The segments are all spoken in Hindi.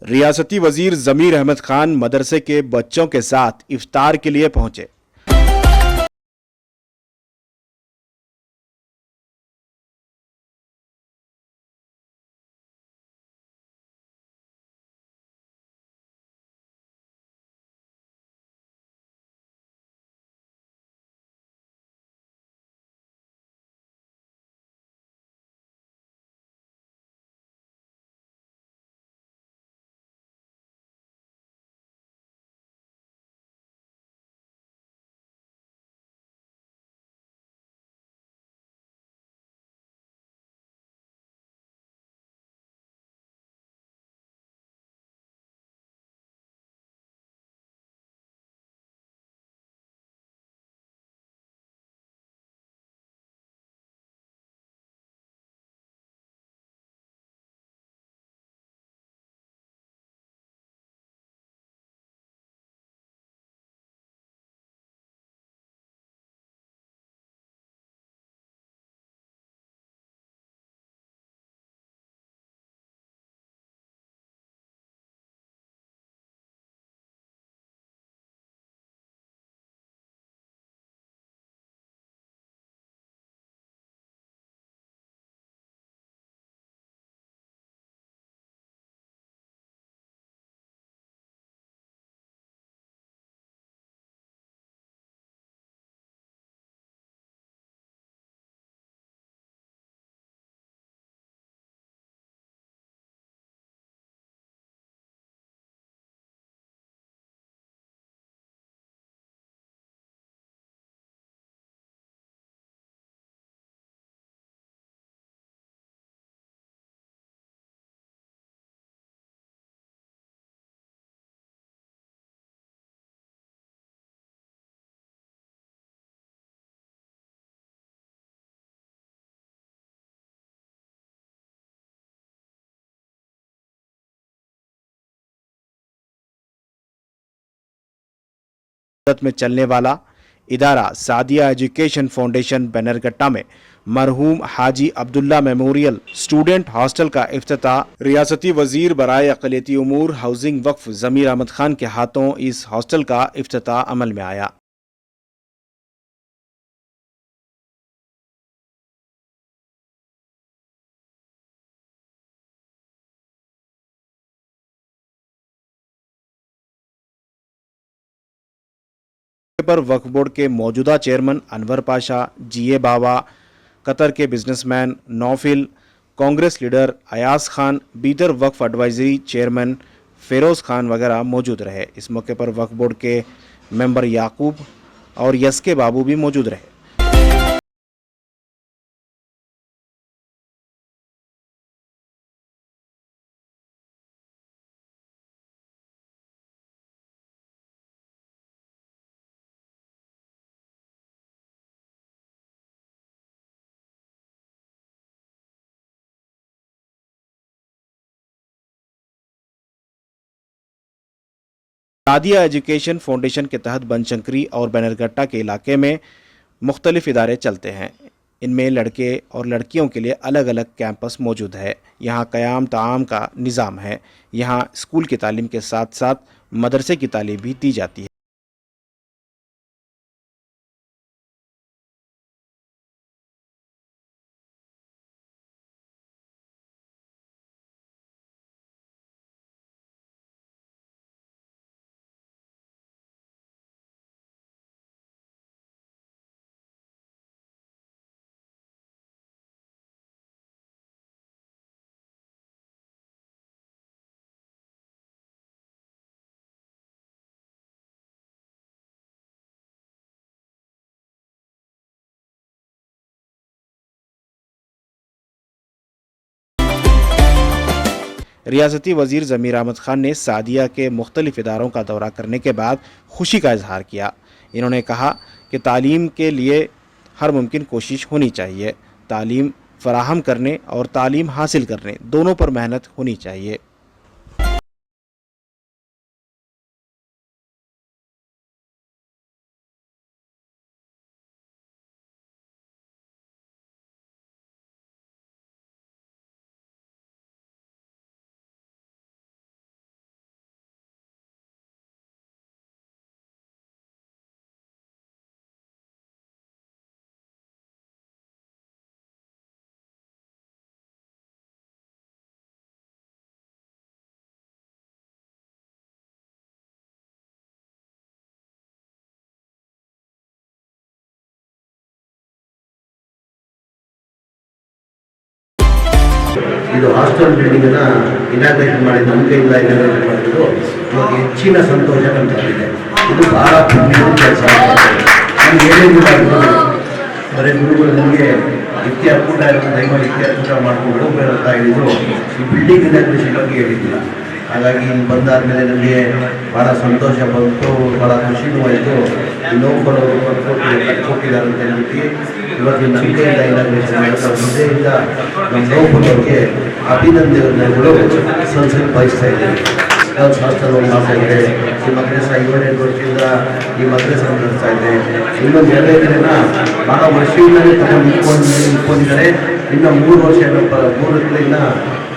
रियासती वजीर जमीर अहमद खान मदरसे के बच्चों के साथ इफ्तार के लिए पहुंचे। में चलने वाला इदारा सादिया एजुकेशन फाउंडेशन बैनरगट्टा में मरहूम हाजी अब्दुल्ला मेमोरियल स्टूडेंट हॉस्टल का इफ्तिताह रियासती वजीर बराए अक़लियती उमूर हाउसिंग वक्फ जमीर अहमद खान के हाथों इस हॉस्टल का इफ्तिताह अमल में आया। पर वक्फ बोर्ड के मौजूदा चेयरमैन अनवर पाशा, जीए बावा, कतर के बिजनेसमैन नौफिल, कांग्रेस लीडर अयाज खान, बीदर वक्फ एडवाइजरी चेयरमैन फेरोज खान वगैरह मौजूद रहे। इस मौके पर वक्फ बोर्ड के मेंबर याकूब और यसके बाबू भी मौजूद रहे। सादिया एजुकेशन फाउंडेशन के तहत बनशंकरी और बैनरगट्टा के इलाके में मुख्तलिफ इदारे चलते हैं। इनमें लड़के और लड़कियों के लिए अलग अलग कैंपस मौजूद है। यहाँ क़याम ताम का निज़ाम है। यहाँ स्कूल की तालीम के साथ साथ मदरसे की तालीम भी दी जाती है। रियासती वजीर ज़मीर अहमद खान ने सादिया के मुख्तलिफ इदारों का दौरा करने के बाद खुशी का इजहार किया। इन्होंने कहा कि तालीम के लिए हर मुमकिन कोशिश होनी चाहिए। तालीम फराहम करने और तालीम हासिल करने दोनों पर मेहनत होनी चाहिए। ಇದು ಹಾಸ್ಟೆಲ್ ಬಿಲ್ಡಿಂಗನ್ನು ಇನಾಗ್ರೇಷನ್ ಮಾಡಿ ನಮ್ಮ ಕೈಯಿಂದ ಇನಾಗ್ರೇಷನ್ ಮಾಡಿದ್ದು ಇವಾಗ ಹೆಚ್ಚಿನ ಸಂತೋಷ ನಮ್ಗೆ ಇದು ಭಾಳ ಪುಣ್ಯದ ಕೆಲಸ. ನಮ್ಗೆ ಏನೇನಿಲ್ಲ ಬರೀ ಗುರುಗಳು ನಮಗೆ ನಿತ್ಯಕೂಟ ದೈವ ನಿತ್ಯಕೂಟ ಮಾಡಿಕೊಂಡು ಹೋಗ್ಬೇಕು ಅಂತ ಹೇಳಿದ್ರು. ಈ ಬಿಲ್ಡಿಂಗ್ ಇನಾಗ್ರೇಷನ್ ಬಗ್ಗೆ ಹೇಳಿದ್ದಿಲ್ಲ. ಹಾಗಾಗಿ ಇಲ್ಲಿ ಬಂದಾದಮೇಲೆ ನನಗೆ ಭಾಳ ಸಂತೋಷ ಬಂತು, ಭಾಳ ಖುಷಿನೂ ಆಯಿತು. ನೋಡ್ಕೊಳ್ಳೋರು ಕೊಟ್ಟಿದ್ದಾರೆ ಅಂತ ಹೇಳ್ಬಿಟ್ಟು ಇವತ್ತು ನನ್ನ ಕೈಯಿಂದ ಇನಾಗ್ರೇಷನ್ ಮಾಡ್ತಾ ಹೃದಯದಿಂದ ನಮ್ಮ ನೋಡ್ಕೊಳ್ಳೋರಿಗೆ ಅಭಿನಂದನೆಗಳು ಸಲ್ಲಿಸಲು ಬಯಸ್ತಾ ಇದ್ದೀನಿ. ಗರ್ಲ್ಸ್ ಹಾಸ್ಟೆಲ್ ಮಾಡ್ತಾ ಇದ್ದಾರೆ. ಈ ಮದ್ರೆಸ 7 ವರ್ಷದಿಂದ ಈ ಮದ್ರೆಸ ನಡೆಸ್ತಾ ಇದೆ. ಇನ್ನೊಂದು 2 ದಿನ ಭಾಳ ವರ್ಷದಿಂದಲೇ ತಗೊಂಡು ಇಟ್ಕೊಂಡಿದ್ದಾರೆ. ಇನ್ನು 3 ವರ್ಷ 3 ತಿಂಗಳಿಂದ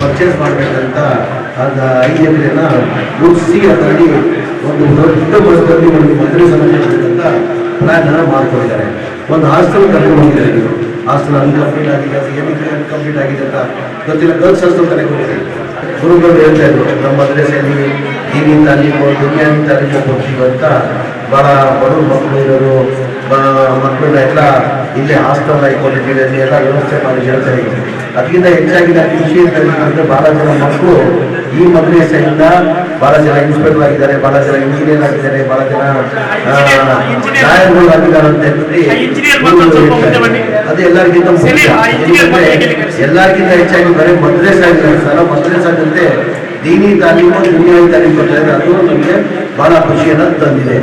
ಪರ್ಚೇಸ್ ಮಾಡಬೇಕಂತ ಅದು 5 ಎಕರೆನ ಮುಗಿಸಿ ಅದರಲ್ಲಿ ಒಂದು ದೊಡ್ಡ ಬಸ್ಸಲ್ಲಿ ಒಂದು ಮದ್ರೆಸ ಮಾಡಬೇಕಂತ ಪ್ಲ್ಯಾನ್ ಮಾಡ್ಕೊಂಡಿದ್ದಾರೆ. ಒಂದು ಹಾಸ್ಟೆಲ್ ಕರ್ಕೊಂಡು ಹೋಗಿದ್ದಾರೆ. ಹಾಸ್ಟೆಲ್ ಅನ್ಕಂಪ್ಲೀಟ್ ಆಗಿದೆ, ಏನಕ್ಕೆ ಅನ್ಕಂಪ್ಲೀಟ್ ಆಗಿದೆ ಅಂತ ಗೊತ್ತಿಲ್ಲ. ಗರ್ಲ್ಸ್ ಹಾಸ್ಟೆಲ್ ಕರೆಕ್ಟ್ ಹೋಗ್ತೀವಿ. ಗುರುಗಳು ಹೇಳ್ತಾ ಇದ್ರು ನಮ್ಮ ಮದ್ರೆಸೆಯಲ್ಲಿ ದೀನಿಂದ ಅಲ್ಲಿಗೆ ದುನಿಯಾದಿಂದ ಅಲ್ಲಿಗೆ ಹೋಗ್ತೀವಿ ಅಂತ. ಭಾಳ ಬಡವ್ರ ಮಕ್ಕಳು ಇರೋರು ಮಕ್ಕಳನ್ನ ಎಲ್ಲ ಇಲ್ಲೇ ಹಾಸ್ಟೆಲ್ ಹಾಕೊಂಡಿದ್ದೀವಿ ಎಲ್ಲ ವ್ಯವಸ್ಥೆ ಮಾಡಿ ಹೇಳ್ತಾ ಇದ್ದೀವಿ. ಅದಕ್ಕಿಂತ ಹೆಚ್ಚಾಗಿ ನಾನು ಖುಷಿ ಅಂದರೆ ಭಾಳ ಜನ ಮಕ್ಕಳು ಈ ಮದ್ರೆಸೆಯಿಂದ ಭಾಳ ಜನ ಇನ್ಸ್ಪೆಕ್ಟರ್ ಆಗಿದ್ದಾರೆ, ಭಾಳ ಜನ ಇಂಜಿನಿಯರ್ ಆಗಿದ್ದಾರೆ, ಭಾಳ ಜನ ಲಾಯರ್ಗಳು ಆಗಿದ್ದಾರೆ ಅಂತ ಹೇಳ್ಬಿಟ್ಟು ಅದು ಎಲ್ಲರಿಗಿಂತ ಎಲ್ಲರಿಗಿಂತ ಹೆಚ್ಚಾಗಿ ಬರೀ ಮದ್ರೆಸ ಆಗಿದ್ದಾರೆ ಸರ್. ಮದ್ರೆಸ ಜೊತೆ ದೀನಿ ತಾಲೀಮು ದುನಿಯಾವಿ ತಾಲೀಮು ಕೊಟ್ಟಿದ್ದಾರೆ. ಅದು ನಮಗೆ ಭಾಳ ಖುಷಿಯನ್ನು ತಂದಿದೆ.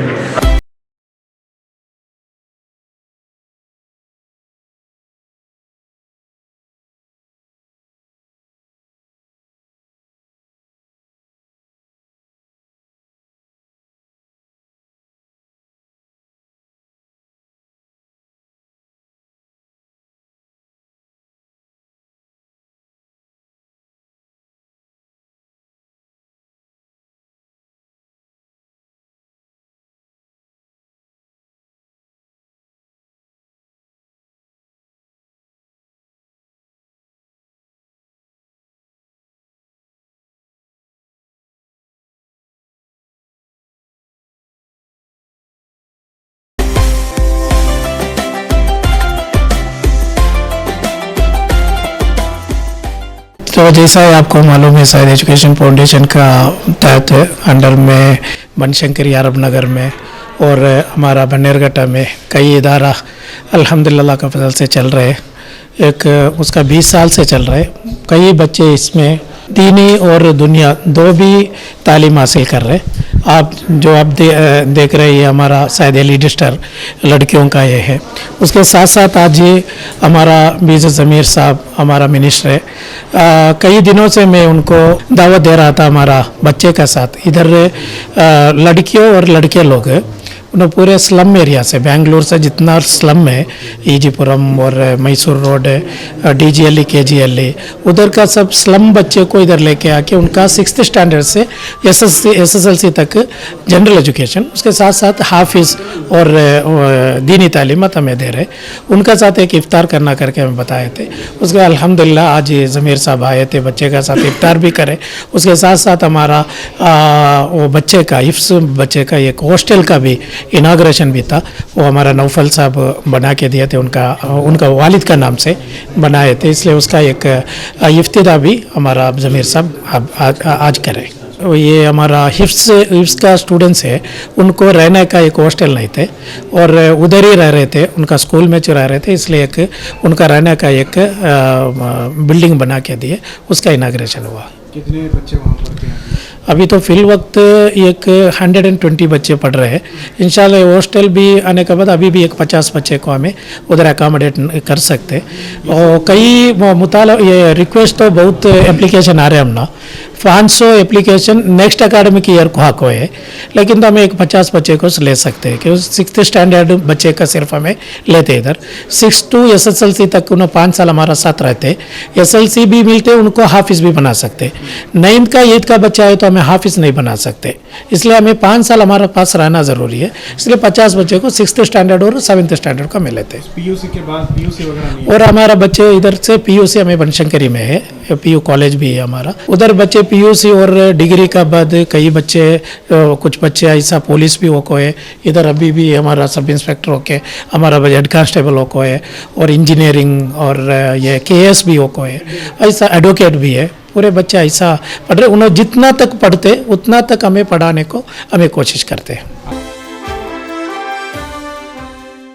तो जैसा है आपको मालूम है शायद एजुकेशन फाउंडेशन का तहत अंडर में बनशंकरी अरब नगर में और हमारा बनेरघट्टा में कई इदारा अल्हम्दुलिल्लाह का फजल से चल रहे हैं। एक उसका 20 साल से चल रहा है। कई बच्चे इसमें दीनी और दुनिया दो भी तालीम हासिल कर रहे हैं। आप जो आप देख रहे हैं ये हमारा शायद एलिडिस्टर लड़कियों का ये है। उसके साथ साथ आज ये हमारा बीज़ ज़मीर साहब हमारा मिनिस्टर है। कई दिनों से मैं उनको दावत दे रहा था हमारा बच्चे का साथ। इधर लड़कियों और लड़के लोग उन्हें पूरे स्लम एरिया से बेंगलुरु से जितना स्लम है ईजीपुरम और मैसूर रोड DGLE KGLE उधर का सब स्लम बच्चे को इधर लेके आके उनका 6th स्टैंडर्ड से SSLC तक जनरल एजुकेशन उसके साथ साथ हाफिज़ और दीनी तालीमत हमें दे रहे। उनका साथ एक इफ्तार करना करके हमें बताए थे। उसके अल्हम्दुलिल्लाह आज ज़मीर साहब आए थे, बच्चे का साथ इफ्तार भी करे। उसके साथ साथ हमारा वो बच्चे का हिफ्स बच्चे का एक हॉस्टल का भी इनाग्रेशन भी था। वो हमारा नौफल साहब बना के दिए थे, उनका वालिद का नाम से बनाए थे, इसलिए उसका एक इफ्तिदा भी हमारा ज़मीर साहब आज करें। ये हमारा हिफ्स का स्टूडेंट्स है, उनको रहने का एक हॉस्टल नहीं थे और उधर ही रह रहे थे, उनका स्कूल में रह रहे थे, इसलिए एक उनका रहने का एक बिल्डिंग बना के दिए, उसका इनाग्रेशन हुआ। कितने बच्चे वहाँ पढ़ते हैं? अभी तो फिल वक्त एक 120 बच्चे पढ़ रहे हैं। इंशाल्लाह हॉस्टल भी आने के बाद अभी भी एक 50 बच्चे को हमें उधर अकामोडेट कर सकते। और कई ये रिक्वेस्ट तो बहुत एप्लीकेशन आ रहे हैं हम ना 500 एप्लीकेशन नेक्स्ट एकेडमिक ईयर को हक है, लेकिन तो हमें एक 50 बच्चे को ले सकते हैं क्योंकि 6th स्टैंडर्ड बच्चे का सिर्फ हमें लेते इधर। 6 to SSLC तक उन्हें 5 साल हमारा साथ रहते। SLC भी मिलते उनको हाफिज़ भी बना सकते। 9th का 8th का बच्चा है तो हमें हाफिज़ नहीं बना सकते, इसलिए हमें 5 साल हमारे पास रहना ज़रूरी है। इसलिए 50 बच्चे को 6th स्टैंडर्ड और 7th स्टैंडर्ड का मिले थे। PUC के बाद PUC वगैरह नहीं? और हमारा बच्चे इधर से PUC हमें बनशंकरी में है, पीयू कॉलेज भी है हमारा। उधर बच्चे पीयूसी और डिग्री का बाद कई बच्चे कुछ बच्चे ऐसा पुलिस भी होको है, इधर अभी भी हमारा सब इंस्पेक्टर होके, हमारा हेड कांस्टेबल होको है, और इंजीनियरिंग और ये केएस भी होको है, ऐसा एडवोकेट भी है। पूरे बच्चे ऐसा पढ़ रहे, उन्होंने जितना तक पढ़ते उतना तक हमें पढ़ाने को हमें कोशिश करते हैं।